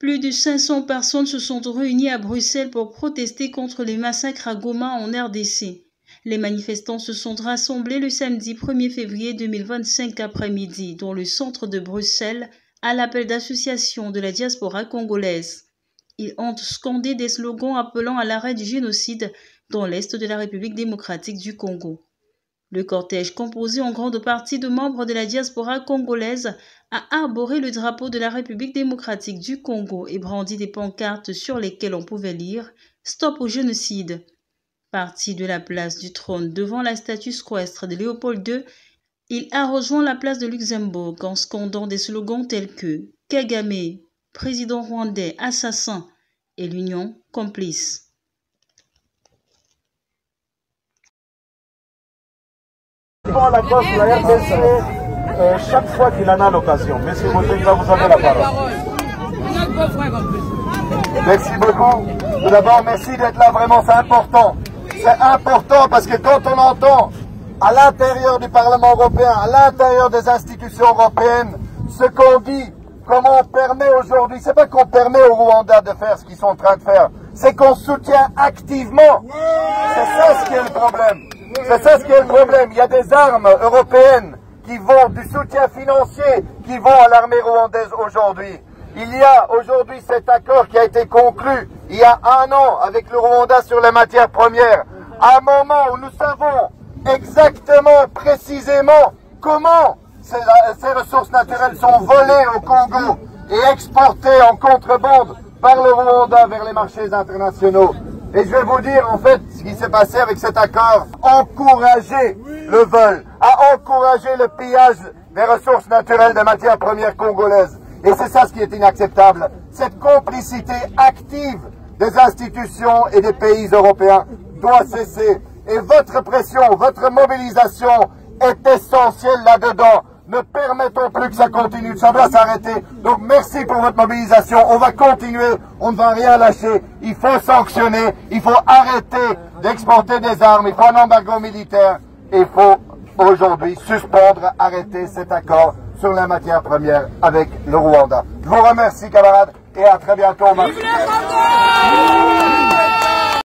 Plus de 500 personnes se sont réunies à Bruxelles pour protester contre les massacres à Goma en RDC. Les manifestants se sont rassemblés le samedi 1er février 2025 après-midi dans le centre de Bruxelles à l'appel d'association de la diaspora congolaise. Ils ont scandé des slogans appelant à l'arrêt du génocide dans l'est de la République démocratique du Congo. Le cortège, composé en grande partie de membres de la diaspora congolaise, a arboré le drapeau de la République démocratique du Congo et brandi des pancartes sur lesquelles on pouvait lire « Stop au génocide ». Parti de la place du Trône devant la statue squestre de Léopold II, il a rejoint la place de Luxembourg en scandant des slogans tels que « Kagame, président rwandais, assassin » et l'Union complice. La cause de la RDC chaque fois qu'il en a l'occasion. Monsieur Boutengba, vous avez la parole. Merci beaucoup. Tout d'abord, merci d'être là, vraiment, c'est important. C'est important parce que quand on entend à l'intérieur du Parlement européen, à l'intérieur des institutions européennes, ce qu'on dit, comment on permet aujourd'hui, c'est pas qu'on permet au Rwanda de faire ce qu'ils sont en train de faire, c'est qu'on soutient activement. C'est ça ce qui est le problème. C'est ça ce qui est le problème. Il y a des armes européennes qui vont, du soutien financier, qui vont à l'armée rwandaise aujourd'hui. Il y a aujourd'hui cet accord qui a été conclu il y a 1 an avec le Rwanda sur les matières premières. À un moment où nous savons exactement, précisément, comment ces ressources naturelles sont volées au Congo et exportées en contrebande par le Rwanda vers les marchés internationaux. Et je vais vous dire en fait ce qui s'est passé avec cet accord. Encourager le vol, à encourager le pillage des ressources naturelles des matières premières congolaises. Et c'est ça ce qui est inacceptable. Cette complicité active des institutions et des pays européens doit cesser. Et votre pression, votre mobilisation est essentielle là-dedans. Ne permettons plus que ça continue, ça doit s'arrêter. Donc merci pour votre mobilisation, on va continuer, on ne va rien lâcher. Il faut sanctionner, il faut arrêter d'exporter des armes, il faut un embargo militaire. Et il faut aujourd'hui suspendre, arrêter cet accord sur la matière première avec le Rwanda. Je vous remercie camarades et à très bientôt.